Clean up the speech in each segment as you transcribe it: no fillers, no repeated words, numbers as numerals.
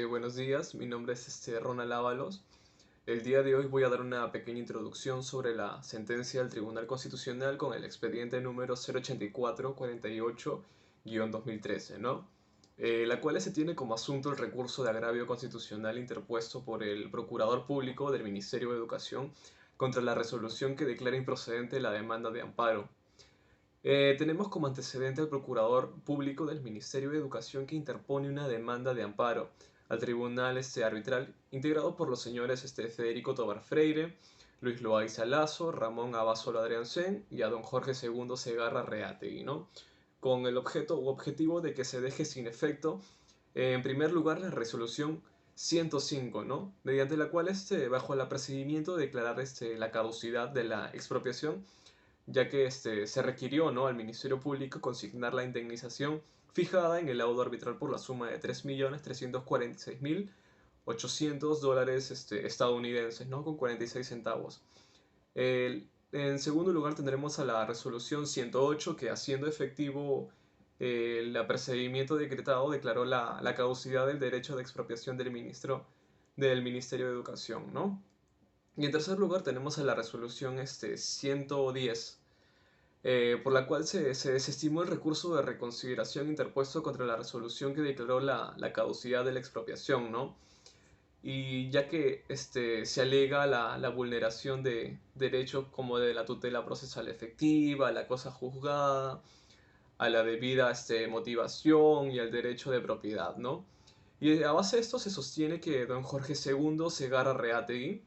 Buenos días, mi nombre es Ronald Ábalos. El día de hoy voy a dar una pequeña introducción sobre la sentencia del Tribunal Constitucional con el expediente número 08448-2013, ¿no? La cual se tiene como asunto el recurso de agravio constitucional interpuesto por el Procurador Público del Ministerio de Educación contra la resolución que declara improcedente la demanda de amparo. Tenemos como antecedente al Procurador Público del Ministerio de Educación que interpone una demanda de amparo al Tribunal Arbitral, integrado por los señores Federico Tobar Freire, Luis Loaiza Lazo, Ramón Abasolo Adriancén y a don Jorge Segundo Segarra Reategui, ¿no? Con el objeto u objetivo de que se deje sin efecto, en primer lugar, la resolución 105, ¿no? Mediante la cual, bajo el procedimiento de declarar la caducidad de la expropiación, ya que se requirió, ¿no?, al Ministerio Público consignar la indemnización fijada en el laudo arbitral por la suma de 3.346.800 dólares estadounidenses, ¿no?, con 46 centavos. En segundo lugar tendremos a la resolución 108 que, haciendo efectivo el procedimiento decretado, declaró la caducidad del derecho de expropiación del Ministerio de Educación, ¿no? Y en tercer lugar tenemos a la resolución 110, por la cual se desestimó el recurso de reconsideración interpuesto contra la resolución que declaró la caducidad de la expropiación, ¿no? Y ya que se alega la vulneración de derechos como de la tutela procesal efectiva, la cosa juzgada, a la debida motivación y al derecho de propiedad, ¿no? Y a base de esto se sostiene que don Jorge Segundo Segarra Reategui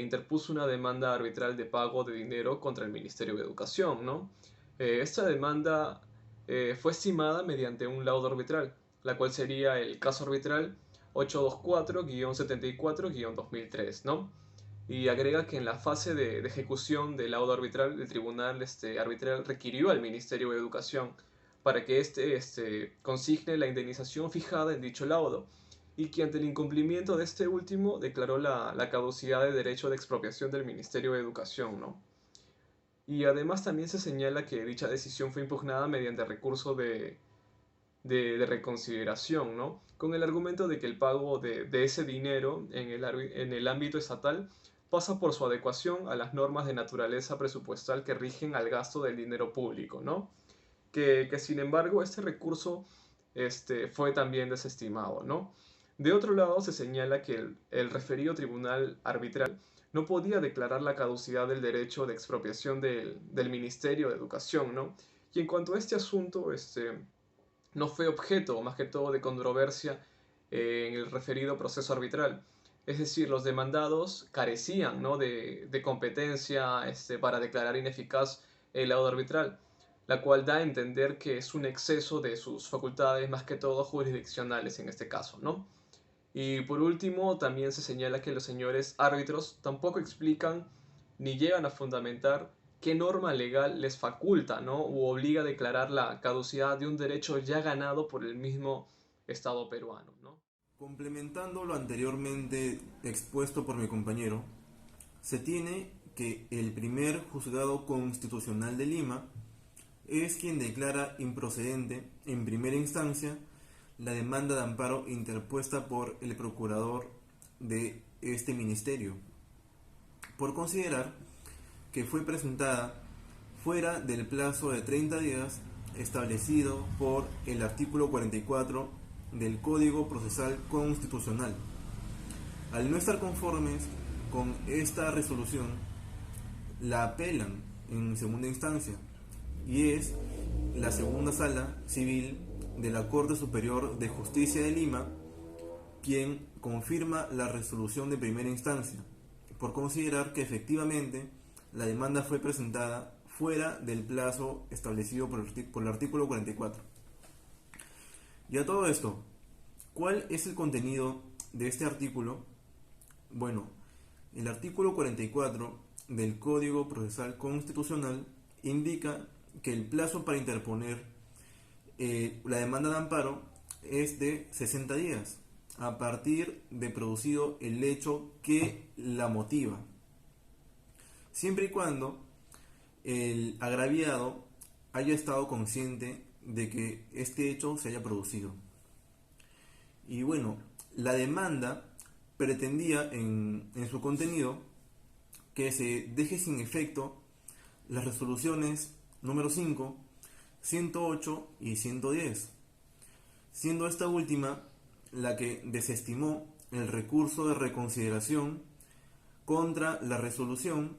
interpuso una demanda arbitral de pago de dinero contra el Ministerio de Educación, ¿no? Esta demanda fue estimada mediante un laudo arbitral, la cual sería el caso arbitral 824-74-2003, ¿no? Y agrega que en la fase de ejecución del laudo arbitral, el tribunal arbitral requirió al Ministerio de Educación para que consigne la indemnización fijada en dicho laudo, y que ante el incumplimiento de este último declaró la caducidad de derecho de expropiación del Ministerio de Educación, ¿no? Y además también se señala que dicha decisión fue impugnada mediante recurso de reconsideración, ¿no? Con el argumento de que el pago de ese dinero en el ámbito estatal pasa por su adecuación a las normas de naturaleza presupuestal que rigen al gasto del dinero público, ¿no? Que sin embargo este recurso fue también desestimado, ¿no? De otro lado, se señala que el referido tribunal arbitral no podía declarar la caducidad del derecho de expropiación del Ministerio de Educación, ¿no? Y en cuanto a este asunto, no fue objeto, más que todo, de controversia en el referido proceso arbitral. Es decir, los demandados carecían, ¿no?, de competencia para declarar ineficaz el laudo arbitral, la cual da a entender que es un exceso de sus facultades, más que todo jurisdiccionales en este caso, ¿no? Y por último, también se señala que los señores árbitros tampoco explican ni llegan a fundamentar qué norma legal les faculta, ¿no?, u obliga a declarar la caducidad de un derecho ya ganado por el mismo Estado peruano, ¿no? Complementando lo anteriormente expuesto por mi compañero, se tiene que el primer juzgado constitucional de Lima es quien declara improcedente en primera instancia la demanda de amparo interpuesta por el procurador de este ministerio, por considerar que fue presentada fuera del plazo de 30 días establecido por el artículo 44 del Código Procesal Constitucional. Al no estar conformes con esta resolución, la apelan en segunda instancia y es la segunda sala civil de la Corte Superior de Justicia de Lima quien confirma la resolución de primera instancia por considerar que efectivamente la demanda fue presentada fuera del plazo establecido por el artículo 44. Y a todo esto, ¿cuál es el contenido de este artículo? Bueno, el artículo 44 del Código Procesal Constitucional indica que el plazo para interponer la demanda de amparo es de 60 días a partir de producido el hecho que la motiva, siempre y cuando el agraviado haya estado consciente de que este hecho se haya producido. Y bueno, La demanda pretendía en su contenido que se deje sin efecto las resoluciones número 5, 108 y 110, siendo esta última la que desestimó el recurso de reconsideración contra la resolución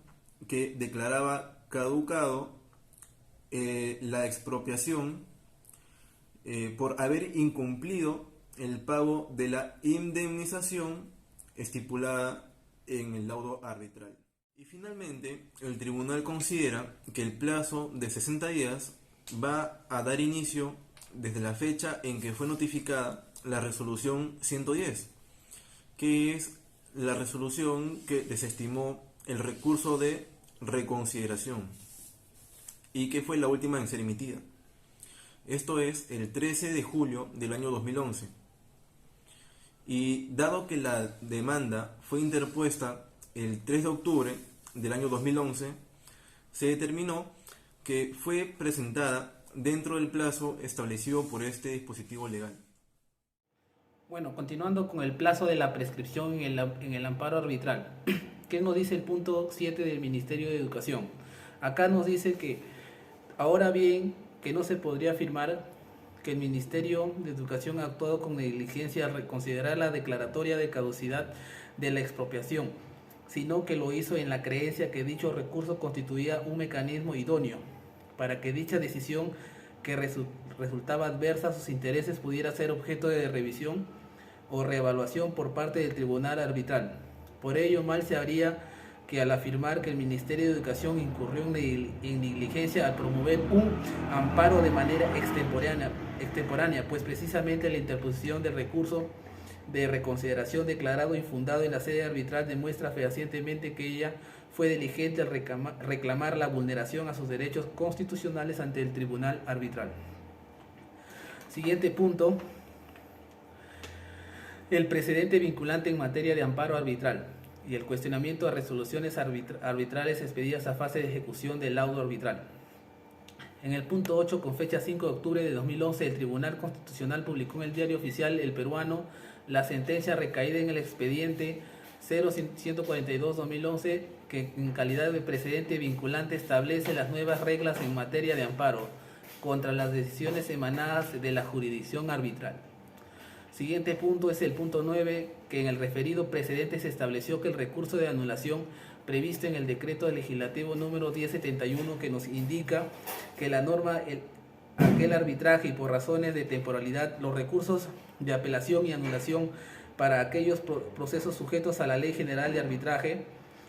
que declaraba caducado la expropiación por haber incumplido el pago de la indemnización estipulada en el laudo arbitral. Y finalmente, el tribunal considera que el plazo de 60 días va a dar inicio desde la fecha en que fue notificada la resolución 110, que es la resolución que desestimó el recurso de reconsideración y que fue la última en ser emitida. Esto es el 13 de julio del año 2011. Y dado que la demanda fue interpuesta el 3 de octubre del año 2011, se determinó que fue presentada dentro del plazo establecido por este dispositivo legal. Bueno, continuando con el plazo de la prescripción en el amparo arbitral. ¿Qué nos dice el punto 7 del Ministerio de Educación? Acá nos dice que, ahora bien, que no se podría afirmar que el Ministerio de Educación ha actuado con negligencia al reconsiderar la declaratoria de caducidad de la expropiación, sino que lo hizo en la creencia que dicho recurso constituía un mecanismo idóneo para que dicha decisión que resultaba adversa a sus intereses pudiera ser objeto de revisión o reevaluación por parte del tribunal arbitral. Por ello, mal se haría que al afirmar que el Ministerio de Educación incurrió en negligencia al promover un amparo de manera extemporánea, pues precisamente la interposición del recurso de reconsideración declarado infundado en la sede arbitral demuestra fehacientemente que ella fue diligente al reclamar la vulneración a sus derechos constitucionales ante el tribunal arbitral. Siguiente punto. El precedente vinculante en materia de amparo arbitral y el cuestionamiento a resoluciones arbitrales expedidas a fase de ejecución del laudo arbitral. En el punto 8, con fecha 5 de octubre de 2011, el Tribunal Constitucional publicó en el Diario Oficial El Peruano la sentencia recaída en el expediente 0142-2011, que en calidad de precedente vinculante establece las nuevas reglas en materia de amparo contra las decisiones emanadas de la jurisdicción arbitral. Siguiente punto es el punto 9, que en el referido precedente se estableció que el recurso de anulación previsto en el decreto legislativo número 1071, que nos indica que la norma aquel arbitraje y por razones de temporalidad los recursos de apelación y anulación para aquellos procesos sujetos a la Ley General de Arbitraje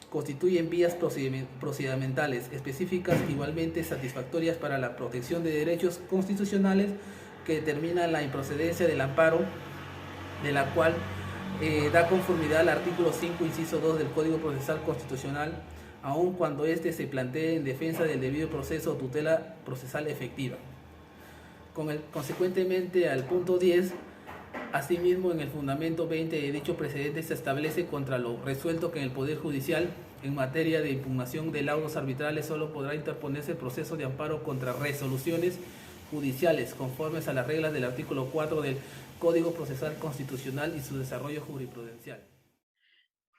constituyen vías procedimentales específicas igualmente satisfactorias para la protección de derechos constitucionales que determina la improcedencia del amparo, de la cual da conformidad al artículo 5, inciso 2 del Código Procesal Constitucional, aun cuando éste se plantee en defensa del debido proceso o tutela procesal efectiva. Consecuentemente, al punto 10, asimismo, en el fundamento 20 de dicho precedente se establece contra lo resuelto que en el Poder Judicial, en materia de impugnación de laudos arbitrales, solo podrá interponerse el proceso de amparo contra resoluciones judiciales conformes a las reglas del artículo 4 del Código Procesal Constitucional y su desarrollo jurisprudencial.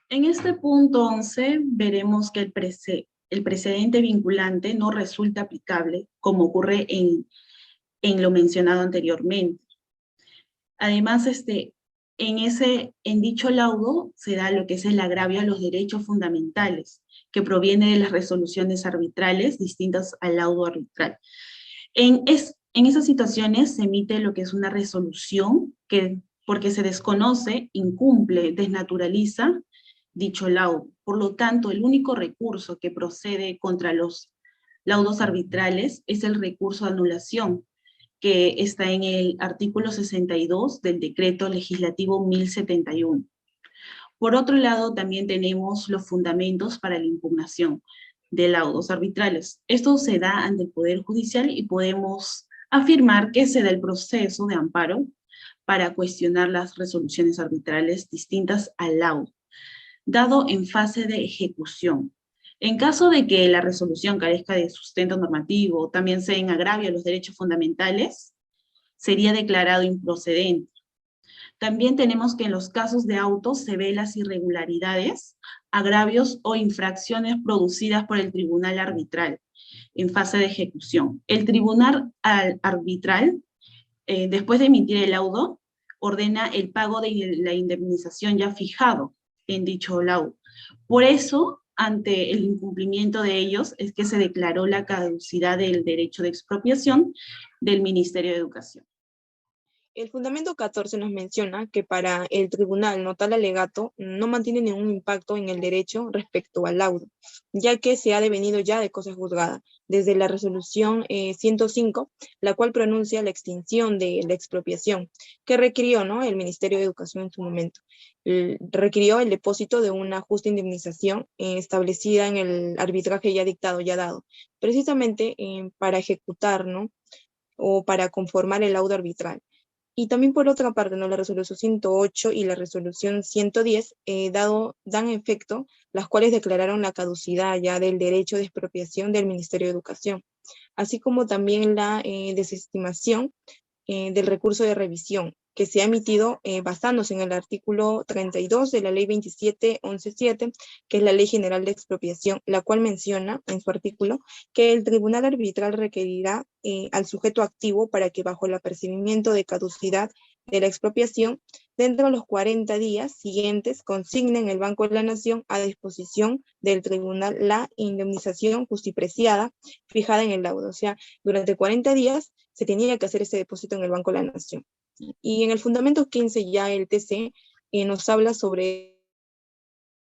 En este punto 11 veremos que el precedente vinculante no resulta aplicable, como ocurre en lo mencionado anteriormente. Además, en dicho laudo se da lo que es el agravio a los derechos fundamentales, que proviene de las resoluciones arbitrales distintas al laudo arbitral. En esas situaciones se emite lo que es una resolución que, porque se desconoce, incumple, desnaturaliza dicho laudo. Por lo tanto, el único recurso que procede contra los laudos arbitrales es el recurso de anulación, que está en el artículo 62 del Decreto Legislativo 1071. Por otro lado, también tenemos los fundamentos para la impugnación de laudos arbitrales. Esto se da ante el Poder Judicial y podemos afirmar que se da el proceso de amparo para cuestionar las resoluciones arbitrales distintas al laudo, dado en fase de ejecución. En caso de que la resolución carezca de sustento normativo o también sea en agravio a los derechos fundamentales, sería declarado improcedente. También tenemos que en los casos de autos se ve las irregularidades, agravios o infracciones producidas por el tribunal arbitral en fase de ejecución. El tribunal arbitral, después de emitir el laudo, ordena el pago de la indemnización ya fijado en dicho laudo. Por eso, ante el incumplimiento de ellos, es que se declaró la caducidad del derecho de expropiación del Ministerio de Educación. El fundamento 14 nos menciona que para el tribunal no tal alegato no mantiene ningún impacto en el derecho respecto al laudo, ya que se ha devenido ya de cosa juzgada, desde la resolución 105, la cual pronuncia la extinción de la expropiación, que requirió, ¿no?, el Ministerio de Educación en su momento. Requirió el depósito de una justa indemnización establecida en el arbitraje ya dictado, ya dado, precisamente para ejecutar, ¿no?, o para conformar el laudo arbitral. Y también por otra parte, ¿no?, la resolución 108 y la resolución 110 dan efecto, las cuales declararon la caducidad ya del derecho de expropiación del Ministerio de Educación, así como también la desestimación del recurso de revisión, que se ha emitido basándose en el artículo 32 de la ley 27.11.7, que es la Ley General de Expropiación, la cual menciona en su artículo que el tribunal arbitral requerirá al sujeto activo para que bajo el apercibimiento de caducidad de la expropiación, dentro de los 40 días siguientes, consigne en el Banco de la Nación a disposición del tribunal la indemnización justipreciada fijada en el laudo. O sea, durante 40 días se tenía que hacer ese depósito en el Banco de la Nación. Y en el fundamento 15 ya el TC nos habla sobre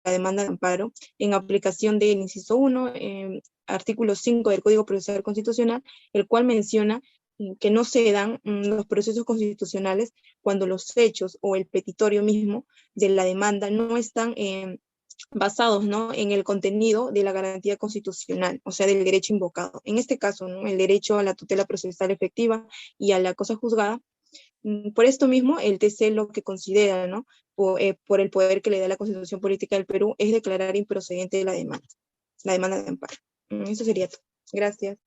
la demanda de amparo en aplicación del inciso 1, artículo 5 del Código Procesal Constitucional, el cual menciona que no se dan los procesos constitucionales cuando los hechos o el petitorio mismo de la demanda no están basados, ¿no?, en el contenido de la garantía constitucional, o sea, del derecho invocado. En este caso, ¿no?, el derecho a la tutela procesal efectiva y a la cosa juzgada. Por esto mismo, el TC lo que considera, ¿no?, por el poder que le da la Constitución Política del Perú, es declarar improcedente la demanda de amparo. Eso sería todo. Gracias.